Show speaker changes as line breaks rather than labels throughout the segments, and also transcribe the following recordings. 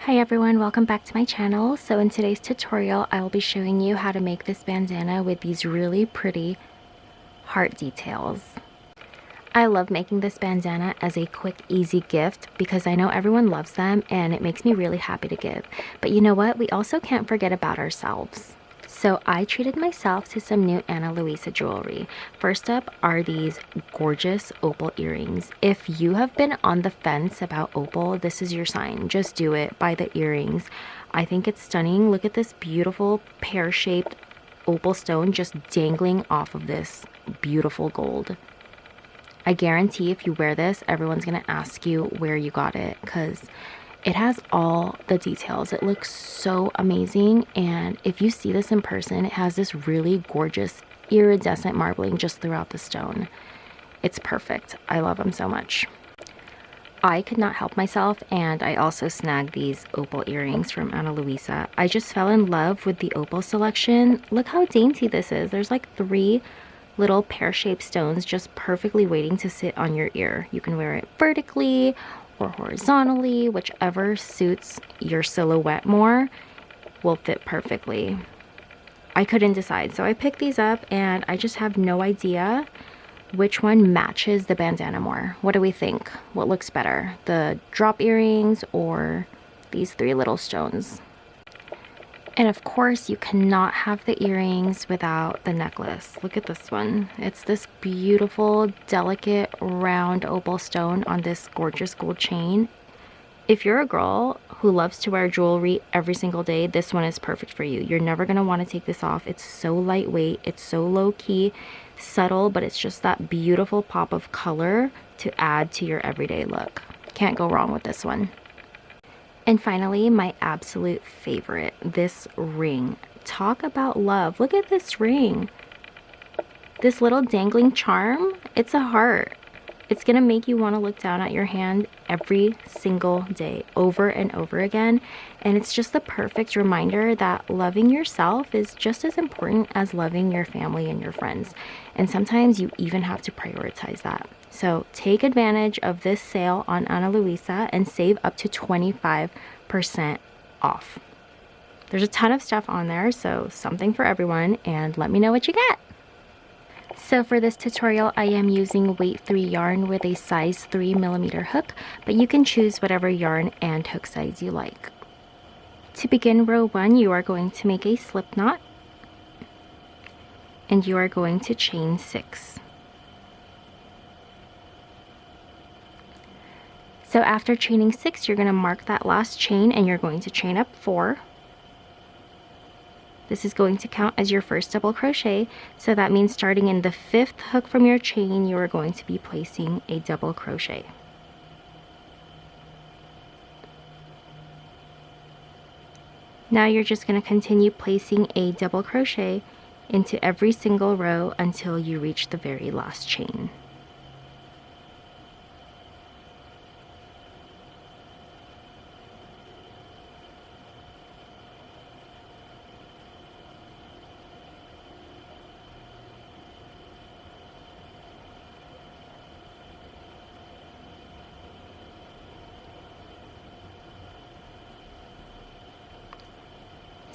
Hi everyone, welcome back to my channel. So in today's tutorial, I will be showing you how to make this bandana with these really pretty heart details. I love making this bandana as a quick, easy gift because I know everyone loves them and it makes me really happy to give. But you know what? We also can't forget about ourselves. So I treated myself to some new Ana Luisa jewelry. First up are these gorgeous opal earrings. If you have been on the fence about opal, this is your sign. Just do it. Buy the earrings. I think it's stunning. Look at this beautiful pear-shaped opal stone just dangling off of this beautiful gold. I guarantee if you wear this, everyone's going to ask you where you got it because it has all the details. It looks so amazing, and if you see this in person, it has this really gorgeous iridescent marbling just throughout the stone. It's perfect. I love them so much. I could not help myself, and I also snagged these opal earrings from Ana Luisa. I just fell in love with the opal selection. Look how dainty this is. There's like 3 little pear-shaped stones just perfectly waiting to sit on your ear. You can wear it vertically or horizontally, whichever suits your silhouette more will fit perfectly. I couldn't decide, so I picked these up and I just have no idea which one matches the bandana more. What do we think? What looks better? The drop earrings or these 3 little stones? And of course, you cannot have the earrings without the necklace. Look at this one. It's this beautiful, delicate, round opal stone on this gorgeous gold chain. If you're a girl who loves to wear jewelry every single day, this one is perfect for you. You're never going to want to take this off. It's so lightweight. It's so low-key, subtle, but it's just that beautiful pop of color to add to your everyday look. Can't go wrong with this one. And finally, my absolute favorite, this ring. Talk about love. Look at this ring. This little dangling charm, it's a heart. It's gonna make you want to look down at your hand every single day, over and over again. And it's just the perfect reminder that loving yourself is just as important as loving your family and your friends. And sometimes you even have to prioritize that. So take advantage of this sale on Ana Luisa and save up to 25% off. There's a ton of stuff on there, so something for everyone, and let me know what you get. So for this tutorial, I am using weight 3 yarn with a size 3mm hook, but you can choose whatever yarn and hook size you like. To begin row 1, you are going to make a slip knot, and you are going to chain 6. So after chaining 6, you're going to mark that last chain and you're going to chain up 4. This is going to count as your first double crochet, so that means starting in the 5th hook from your chain, you are going to be placing a double crochet. Now you're just going to continue placing a double crochet into every single row until you reach the very last chain.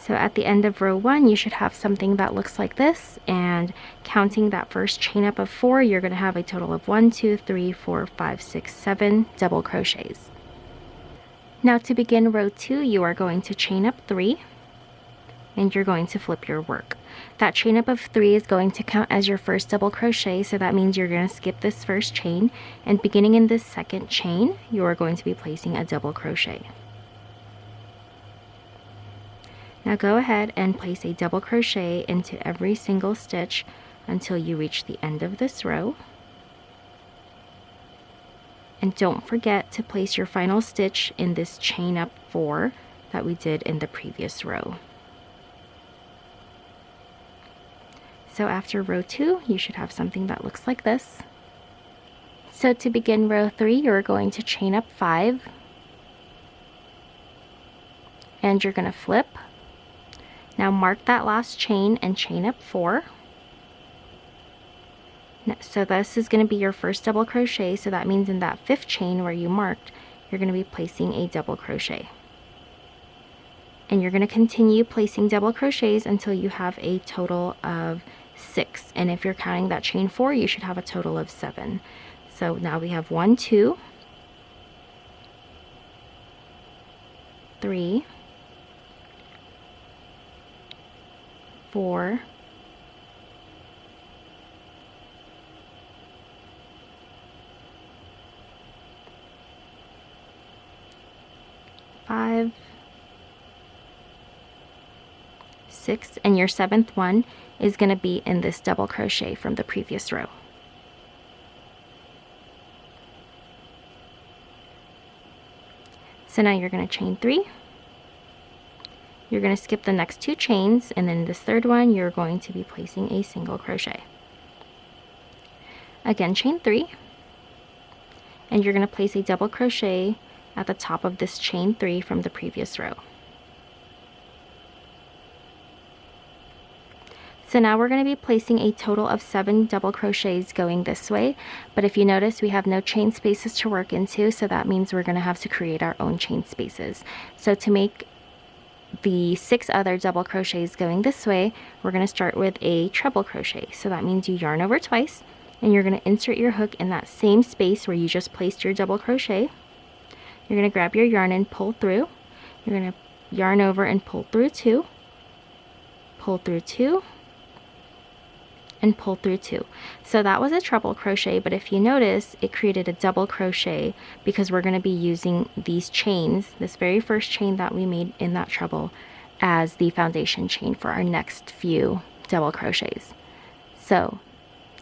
So at the end of row 1, you should have something that looks like this, and counting that first chain up of 4, you're going to have a total of 1, 2, 3, 4, 5, 6, 7 double crochets. Now to begin row 2, you are going to chain up 3, and you're going to flip your work. That chain up of 3 is going to count as your first double crochet, so that means you're going to skip this first chain, and beginning in this second chain, you are going to be placing a double crochet. Now go ahead and place a double crochet into every single stitch until you reach the end of this row. And don't forget to place your final stitch in this chain up 4 that we did in the previous row. So after row 2, you should have something that looks like this. So to begin row 3, you're going to chain up 5, and you're going to flip. Now mark that last chain and chain up 4. So this is going to be your first double crochet, so that means in that 5th chain where you marked, you're going to be placing a double crochet. And you're going to continue placing double crochets until you have a total of 6. And if you're counting that chain 4, you should have a total of 7. So now we have 1, 2, 3, 4, 5, 6, and your 7th one is going to be in this double crochet from the previous row. So now you're going to chain 3. You're going to skip the next 2 chains, and then this 3rd one you're going to be placing a single crochet. Again, chain 3, and you're going to place a double crochet at the top of this chain 3 from the previous row. So now we're going to be placing a total of 7 double crochets going this way, but if you notice we have no chain spaces to work into, so that means we're going to have to create our own chain spaces. So to make the 6 other double crochets going this way, we're going to start with a treble crochet. So that means you yarn over twice, and you're going to insert your hook in that same space where you just placed your double crochet. You're going to grab your yarn and pull through. You're going to yarn over and pull through 2, pull through 2, and pull through 2. So that was a treble crochet, but if you notice, it created a double crochet because we're going to be using these chains, this very first chain that we made in that treble, as the foundation chain for our next few double crochets. So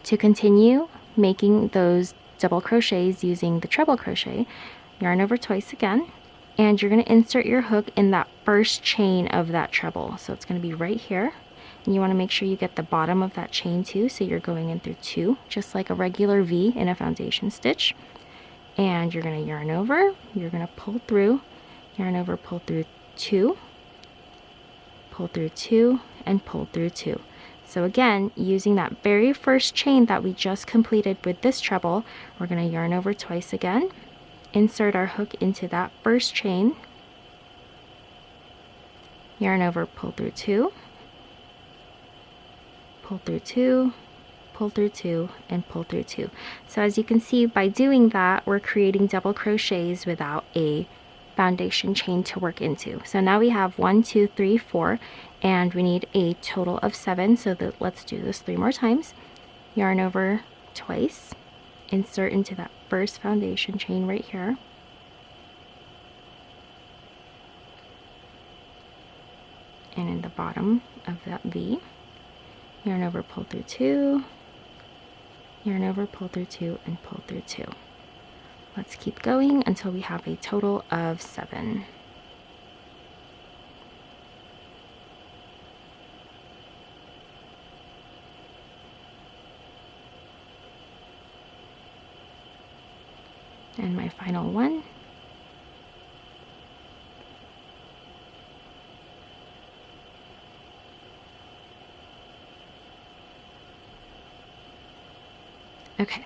to continue making those double crochets using the treble crochet, yarn over twice again, and you're going to insert your hook in that first chain of that treble. So it's going to be right here. And you want to make sure you get the bottom of that chain too, so you're going in through 2, just like a regular V in a foundation stitch. And you're going to yarn over, you're going to pull through, yarn over, pull through 2, pull through 2, and pull through 2. So again, using that very first chain that we just completed with this treble, we're going to yarn over twice again, insert our hook into that first chain, yarn over, pull through 2, pull through 2, pull through 2, and pull through 2. So as you can see, by doing that, we're creating double crochets without a foundation chain to work into. So now we have 1, 2, 3, 4, and we need a total of 7. So let's do this 3 more times. Yarn over twice, insert into that first foundation chain right here, and in the bottom of that V, yarn over, pull through 2, yarn over, pull through 2, and pull through 2. Let's keep going until we have a total of 7. And my final one. Okay,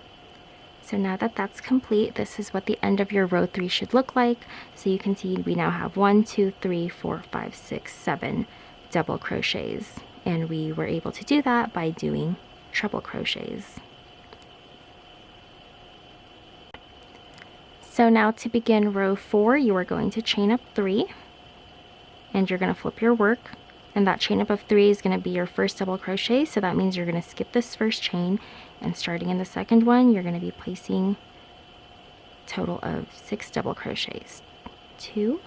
so now that that's complete, this is what the end of your row 3 should look like. So you can see we now have 1, 2, 3, 4, 5, 6, 7 double crochets, and we were able to do that by doing treble crochets. So now to begin row 4, you are going to chain up 3, and you're going to flip your work, and that chain up of 3 is going to be your first double crochet. So that means you're going to skip this first chain, and starting in the second one, you're going to be placing a total of 6 double crochets. 2,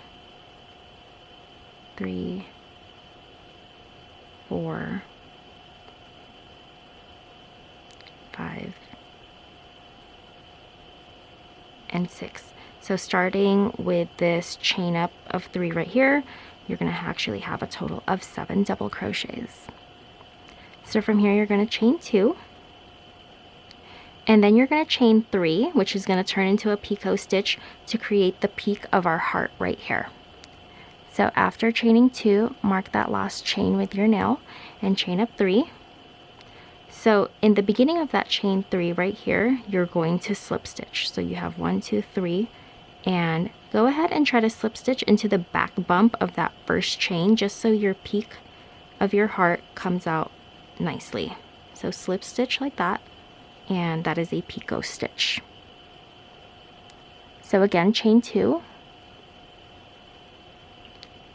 3, 4, 5, and 6. So starting with this chain up of 3 right here, you're going to actually have a total of 7 double crochets. So from here, you're going to chain 2, and then you're going to chain 3, which is going to turn into a picot stitch to create the peak of our heart right here. So after chaining 2, mark that last chain with your nail and chain up 3. So in the beginning of that chain 3 right here, you're going to slip stitch. So you have 1, 2, 3, and go ahead and try to slip stitch into the back bump of that first chain just so your peak of your heart comes out nicely. So slip stitch like that, and that is a picot stitch. So again, chain 2,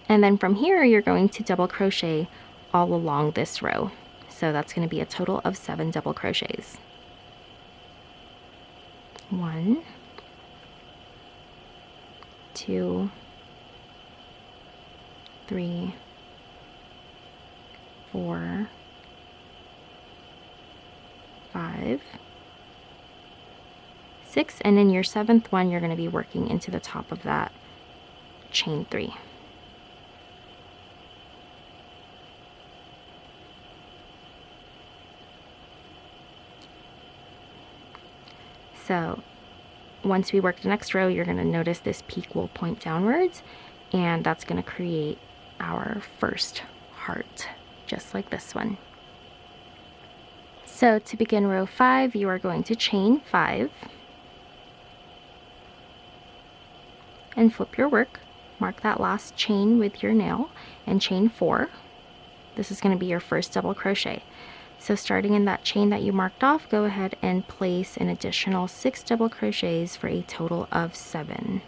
and then from here you're going to double crochet all along this row. So that's going to be a total of 7 double crochets. 1, 2, 3, 4, 5, 6, and in your 7th one you're going to be working into the top of that chain 3. So once we work the next row, you're going to notice this peak will point downwards, and that's going to create our first heart, just like this one. So to begin row 5, you are going to chain 5 and flip your work. Mark that last chain with your nail and chain 4. This is going to be your first double crochet. So starting in that chain that you marked off, go ahead and place an additional 6 double crochets for a total of 7.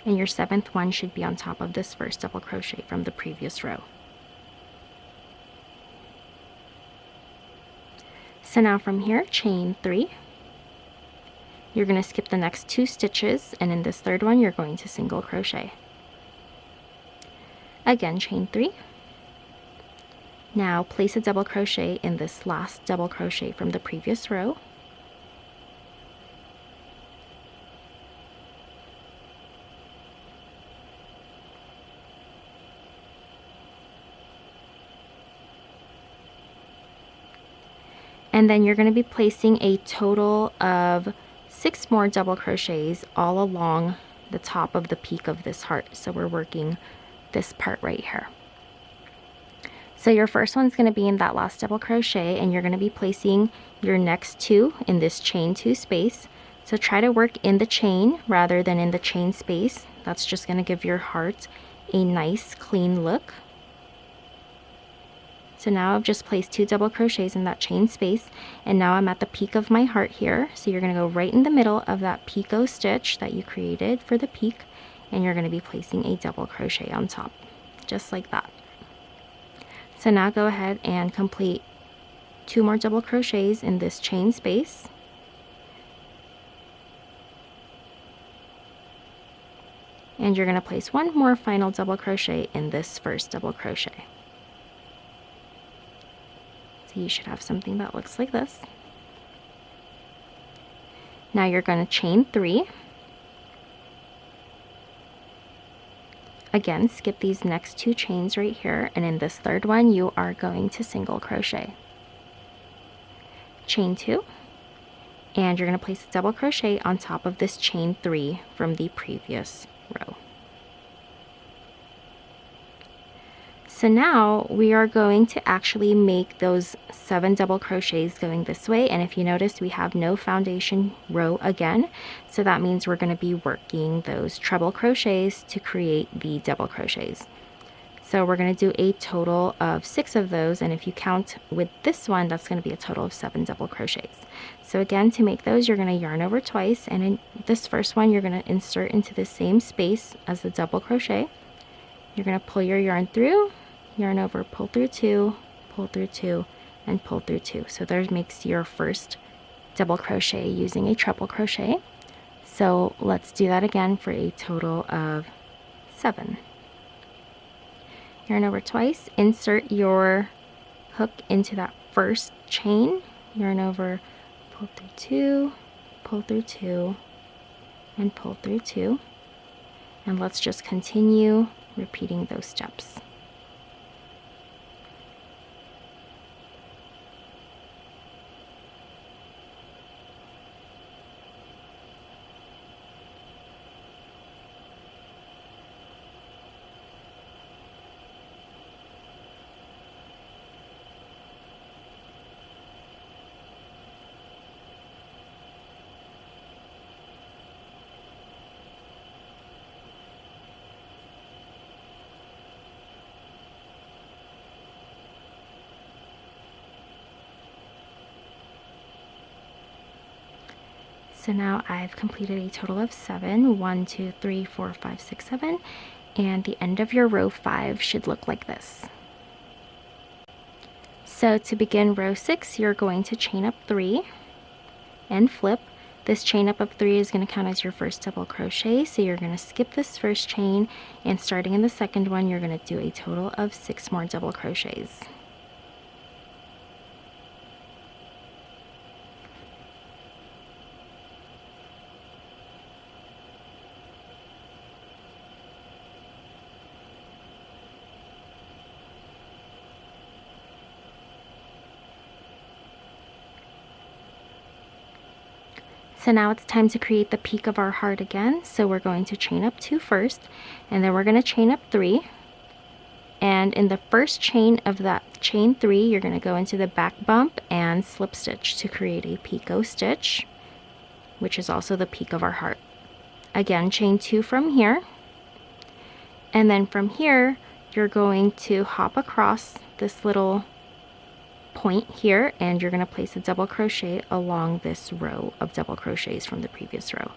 And your 7th one should be on top of this first double crochet from the previous row. So now from here, chain 3. You're going to skip the next 2 stitches, and in this 3rd one you're going to single crochet. Again, chain 3. Now place a double crochet in this last double crochet from the previous row. And then you're going to be placing a total of 6 more double crochets all along the top of the peak of this heart. So we're working this part right here. So your first one's going to be in that last double crochet, and you're going to be placing your next 2 in this chain 2 space. So try to work in the chain rather than in the chain space. That's just going to give your heart a nice clean look. So now I've just placed 2 double crochets in that chain space, and now I'm at the peak of my heart here. So you're going to go right in the middle of that picot stitch that you created for the peak, and you're going to be placing a double crochet on top, just like that. So now go ahead and complete 2 more double crochets in this chain space. And you're going to place 1 more final double crochet in this first double crochet. You should have something that looks like this. Now you're going to chain 3. Again, skip these next 2 chains right here, and in this 3rd one you are going to single crochet. Chain 2, and you're going to place a double crochet on top of this chain 3 from the previous row. So now we are going to actually make those 7 double crochets going this way, and if you notice we have no foundation row again, so that means we're going to be working those treble crochets to create the double crochets. So we're going to do a total of 6 of those, and if you count with this one, that's going to be a total of 7 double crochets. So again, to make those, you're going to yarn over twice, and in this first one you're going to insert into the same space as the double crochet. You're going to pull your yarn through, yarn over, pull through 2, pull through 2, and pull through 2. So there makes your first double crochet using a treble crochet. So let's do that again for a total of 7. Yarn over twice, insert your hook into that first chain, yarn over, pull through 2, pull through 2, and pull through 2. And let's just continue repeating those steps. So now I've completed a total of 7. 1, 2, 3, 4, 5, 6, 7. And the end of your row 5 should look like this. So to begin row 6, you're going to chain up 3 and flip. This chain up of 3 is going to count as your first double crochet, so you're going to skip this first chain, and starting in the second one, you're going to do a total of 6 more double crochets. So now it's time to create the peak of our heart again. So we're going to chain up 2 first, and then we're going to chain up 3. And in the first chain of that chain 3, you're going to go into the back bump and slip stitch to create a picot stitch, which is also the peak of our heart. Again, chain 2 from here. And then from here, you're going to hop across this little point here, and you're going to place a double crochet along this row of double crochets from the previous row.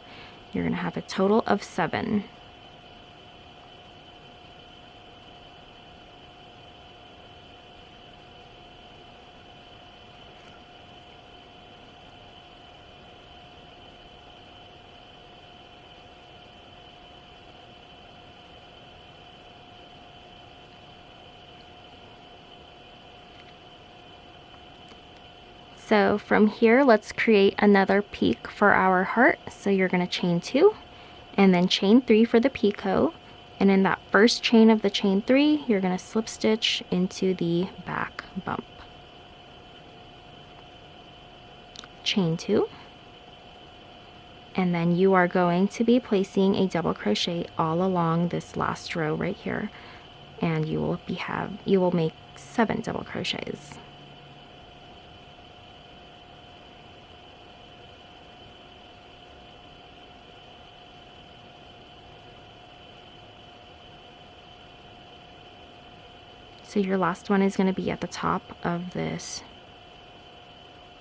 You're going to have a total of 7. So from here, let's create another peak for our heart. So you're going to chain 2 and then chain 3 for the picot. And in that first chain of the chain 3, you're going to slip stitch into the back bump. Chain 2. And then you are going to be placing a double crochet all along this last row right here. And you will make 7 double crochets. So your last one is going to be at the top of this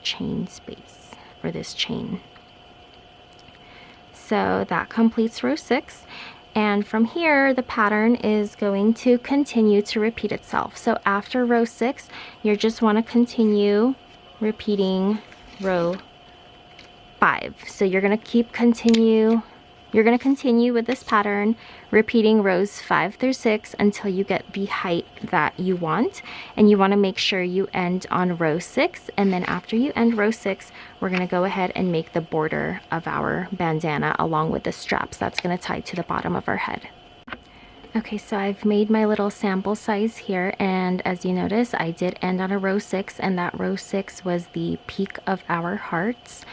chain space, or this chain. So that completes row 6. And from here, the pattern is going to continue to repeat itself. So after row 6, you just want to continue repeating row 5. So you're going to continue with this pattern, repeating rows 5 through 6 until you get the height that you want. And you want to make sure you end on row 6. And then after you end row 6, we're going to go ahead and make the border of our bandana along with the straps that's going to tie to the bottom of our head. Okay, so I've made my little sample size here, and as you notice, I did end on a row 6, and that row 6 was the peak of our hearts.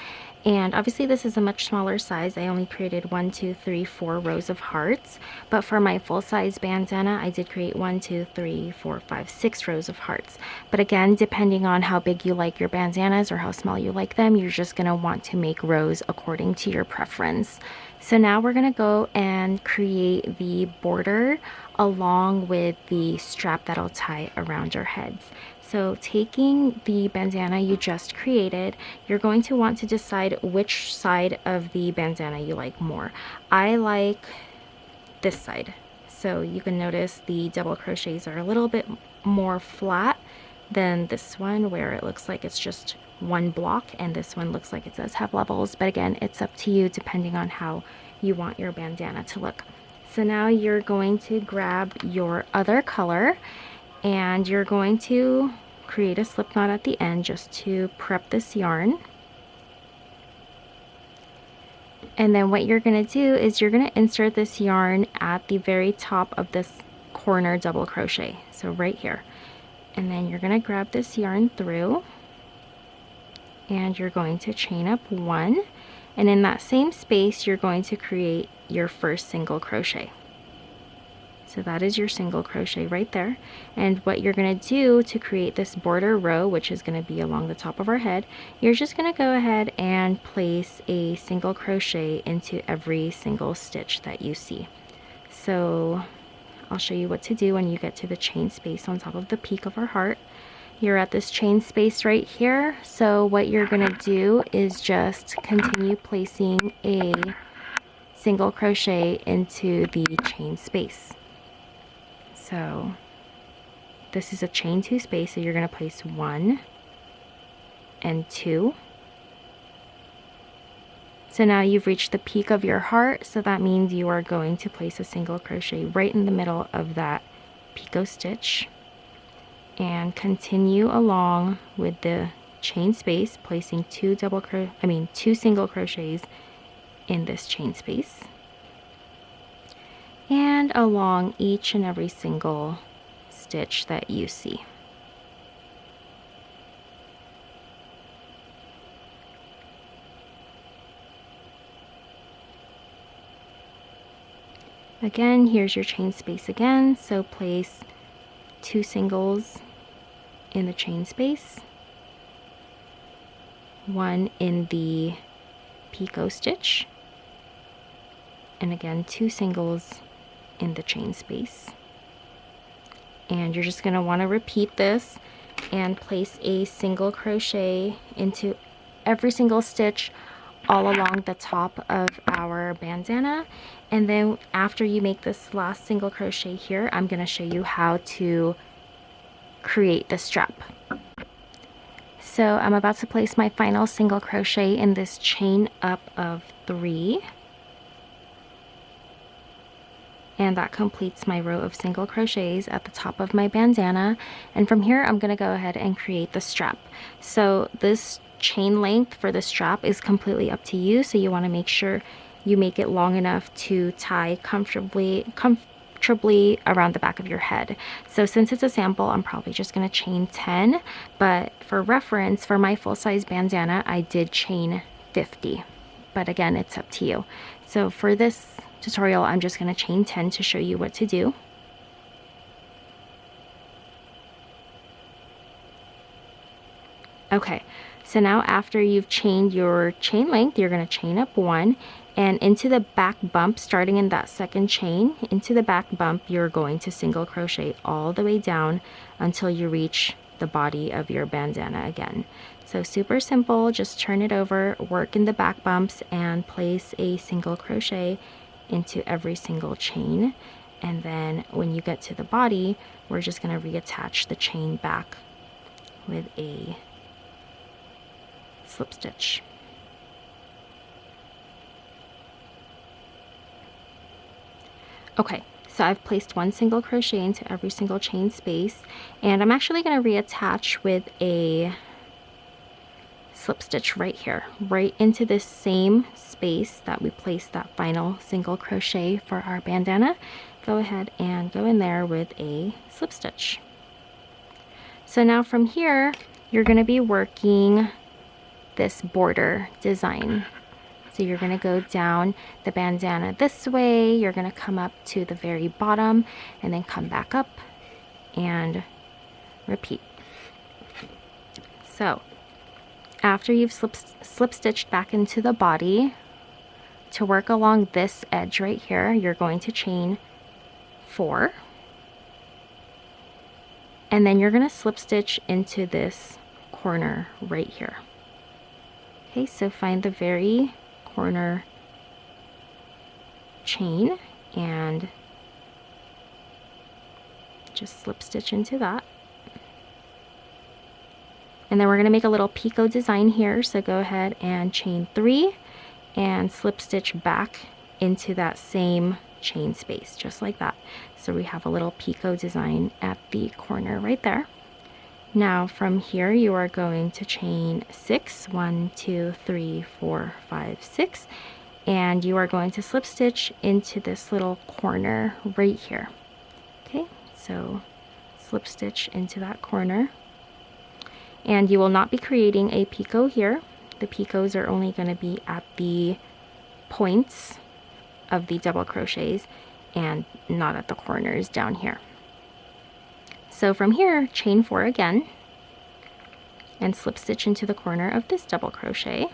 And obviously this is a much smaller size. I only created 1, 2, 3, 4 rows of hearts. But for my full-size bandana, I did create 1, 2, 3, 4, 5, 6 rows of hearts. But again, depending on how big you like your bandanas or how small you like them, you're just going to want to make rows according to your preference. So now we're going to go and create the border along with the strap that'll tie around your heads. So taking the bandana you just created, you're going to want to decide which side of the bandana you like more. I like this side. So you can notice the double crochets are a little bit more flat than this one, where it looks like it's just one block, and this one looks like it does have levels. But again, it's up to you depending on how you want your bandana to look. So now you're going to grab your other color, and you're going to create a slip knot at the end just to prep this yarn. And then what you're going to do is you're going to insert this yarn at the very top of this corner double crochet, so right here. And then you're going to grab this yarn through, and you're going to chain up 1, and in that same space you're going to create your first single crochet. So that is your single crochet right there. And what you're going to do to create this border row, which is going to be along the top of our head, you're just going to go ahead and place a single crochet into every single stitch that you see. So I'll show you what to do when you get to the chain space on top of the peak of our heart. you're at this chain space right here. So what you're going to do is just continue placing a single crochet into the chain space. So this is a chain 2 space, so you're going to place 1 and 2. So now you've reached the peak of your heart, so that means you are going to place a single crochet right in the middle of that picot stitch and continue along with the chain space, placing 2 single crochets in this chain space and along each and every single stitch that you see. Again, here's your chain space again, so place 2 singles in the chain space, 1 in the picot stitch, and again 2 singles in the chain space. And you're just going to want to repeat this and place a single crochet into every single stitch all along the top of our bandana. And then after you make this last single crochet here, I'm going to show you how to create the strap. So I'm about to place my final single crochet in this chain up of 3. And that completes my row of single crochets at the top of my bandana. And from here, I'm going to go ahead and create the strap. So this chain length for the strap is completely up to you. So you want to make sure you make it long enough to tie comfortably around the back of your head. So since it's a sample, I'm probably just going to chain 10. But for reference, for my full-size bandana, I did chain 50. But again, it's up to you. So for this tutorial, I'm just going to chain 10 to show you what to do. Okay, so now after you've chained your chain length, you're going to chain up 1, and into the back bump, starting in that second chain, into the back bump, you're going to single crochet all the way down until you reach the body of your bandana again. So super simple, just turn it over, work in the back bumps, and place a single crochet into every single chain. And then when you get to the body, we're just going to reattach the chain back with a slip stitch. Okay, so I've placed 1 single crochet into every single chain space, and I'm actually going to reattach with a slip stitch right here, right into this same space that we placed that final single crochet for our bandana. Go ahead and go in there with a slip stitch. So now from here, you're going to be working this border design. So you're going to go down the bandana this way, you're going to come up to the very bottom and then come back up and repeat. So after you've slip stitched back into the body, to work along this edge right here, you're going to chain 4, and then you're going to slip stitch into this corner right here. Okay, so find the very corner chain and just slip stitch into that. And then we're going to make a little picot design here, so go ahead and chain 3 and slip stitch back into that same chain space, just like that. So we have a little picot design at the corner right there. Now from here you are going to chain 6, 1, 2, 3, 4, 5, 6, and you are going to slip stitch into this little corner right here. Okay, so slip stitch into that corner, and you will not be creating a picot here. The picots are only going to be at the points of the double crochets and not at the corners down here. So from here, chain 4 again and slip stitch into the corner of this double crochet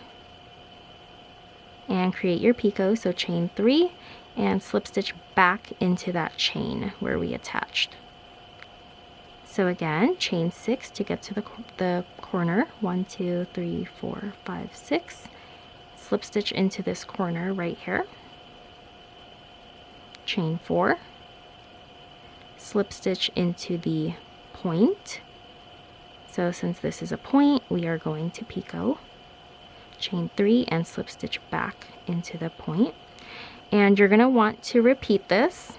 and create your picot. So chain 3 and slip stitch back into that chain where we attached. So again, chain 6 to get to the corner. 1, 2, 3, 4, 5, 6. Slip stitch into this corner right here. Chain 4. Slip stitch into the point. So since this is a point, we are going to picot. Chain 3 and slip stitch back into the point. And you're going to want to repeat this.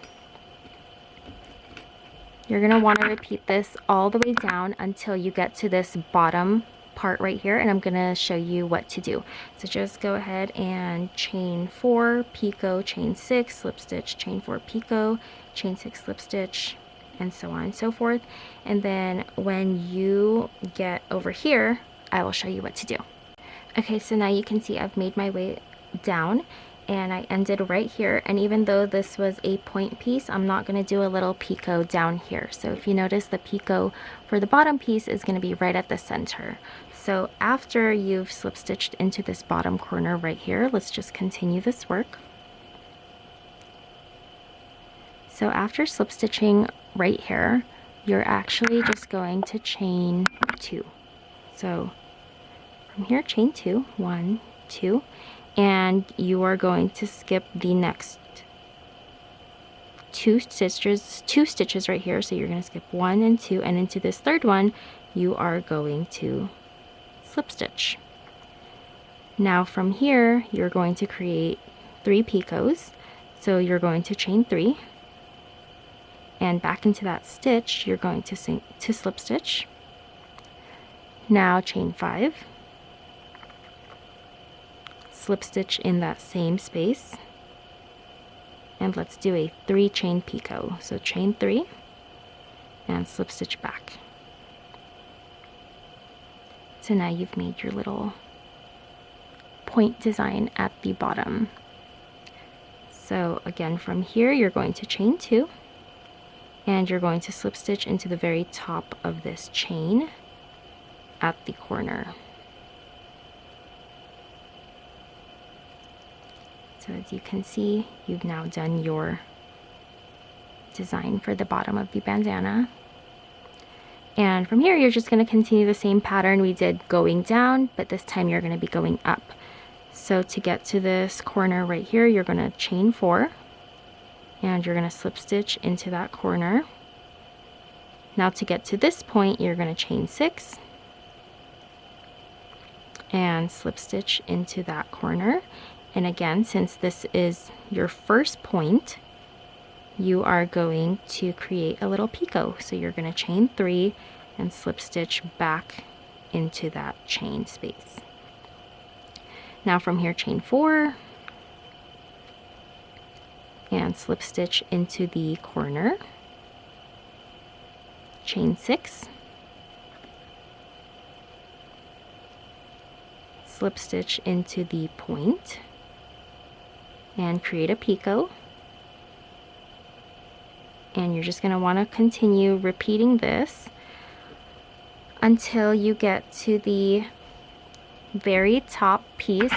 You're going to want to repeat this all the way down until you get to this bottom part right here, and I'm going to show you what to do. So just go ahead and chain 4, picot, chain 6, slip stitch, chain 4, picot, chain 6, slip stitch, and so on and so forth. And then when you get over here, I will show you what to do. Okay, so now you can see I've made my way down and I ended right here, and even though this was a point piece, I'm not going to do a little picot down here. So if you notice, the picot for the bottom piece is going to be right at the center. So after you've slip stitched into this bottom corner right here, let's just continue this work. So after slip stitching right here, you're actually just going to chain 2. So from here, chain 2, 1, 2, and you are going to skip the next two stitches right here. So you're going to skip 1 and 2, and into this third one, you are going to slip stitch. Now from here, you're going to create 3 picots. So you're going to chain 3, and back into that stitch, you're going to slip stitch. Now chain 5. Slip stitch in that same space, and let's do a 3 chain picot. So chain 3 and slip stitch back. So now you've made your little point design at the bottom. So again, from here you're going to chain 2 and you're going to slip stitch into the very top of this chain at the corner. So as you can see, you've now done your design for the bottom of the bandana. And from here, you're just going to continue the same pattern we did going down, but this time you're going to be going up. So to get to this corner right here, you're going to chain 4, and you're going to slip stitch into that corner. Now to get to this point, you're going to chain 6 and slip stitch into that corner. And again, since this is your first point, you are going to create a little picot. So you're going to chain 3 and slip stitch back into that chain space. Now from here, chain 4 and slip stitch into the corner, chain 6, slip stitch into the point, and create a picot. And you're just going to want to continue repeating this until you get to the very top piece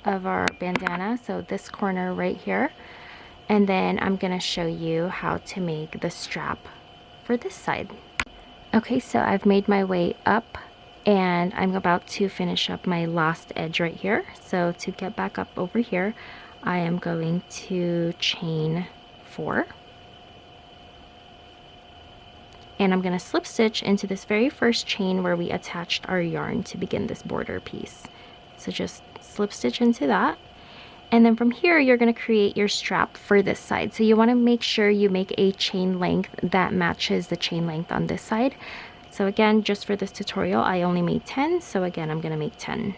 of our bandana, so this corner right here. And then I'm going to show you how to make the strap for this side. Okay, so I've made my way up and I'm about to finish up my last edge right here. So to get back up over here, I am going to chain 4. And I'm going to slip stitch into this very first chain where we attached our yarn to begin this border piece. So just slip stitch into that. And then from here, you're going to create your strap for this side. So you want to make sure you make a chain length that matches the chain length on this side. So again, just for this tutorial, I only made 10. So again, I'm going to make 10.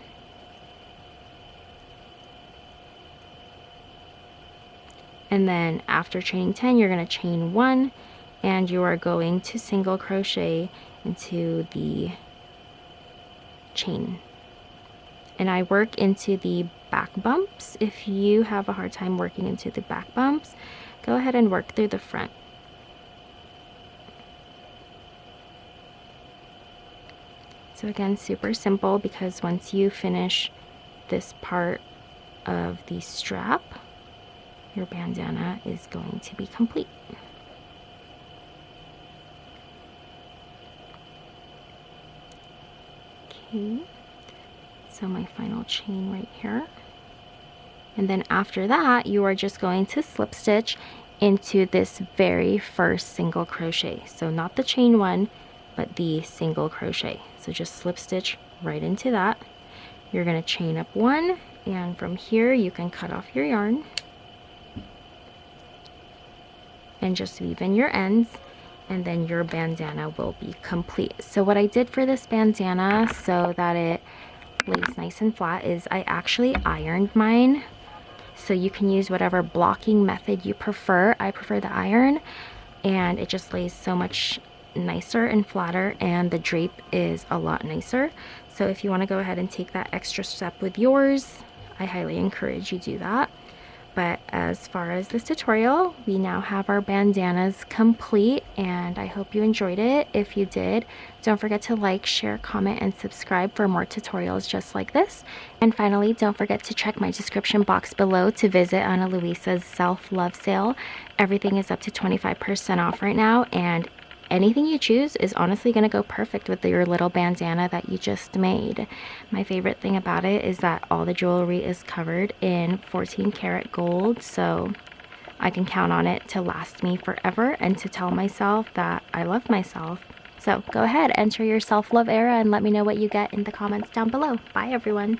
And then after chaining 10, you're going to chain 1, and you are going to single crochet into the chain. And I work into the back bumps. If you have a hard time working into the back bumps, go ahead and work through the front. So again, super simple, because once you finish this part of the strap, your bandana is going to be complete. Okay, so my final chain right here. And then after that, you are just going to slip stitch into this very first single crochet. So not the chain one, but the single crochet. So just slip stitch right into that. You're going to chain up one, and from here you can cut off your yarn and just weave in your ends, and then your bandana will be complete. So what I did for this bandana so that it lays nice and flat is I actually ironed mine. So you can use whatever blocking method you prefer. I prefer the iron, and it just lays so much nicer and flatter, and the drape is a lot nicer. So if you want to go ahead and take that extra step with yours, I highly encourage you do that. But as far as this tutorial, we now have our bandanas complete, and I hope you enjoyed it. If you did, don't forget to like, share, comment, and subscribe for more tutorials just like this. And finally, don't forget to check my description box below to visit Ana Luisa's self-love sale. Everything is up to 25% off right now, and anything you choose is honestly going to go perfect with your little bandana that you just made. My favorite thing about it is that all the jewelry is covered in 14 karat gold, so I can count on it to last me forever and to tell myself that I love myself. So go ahead, enter your self-love era, and let me know what you get in the comments down below. Bye everyone.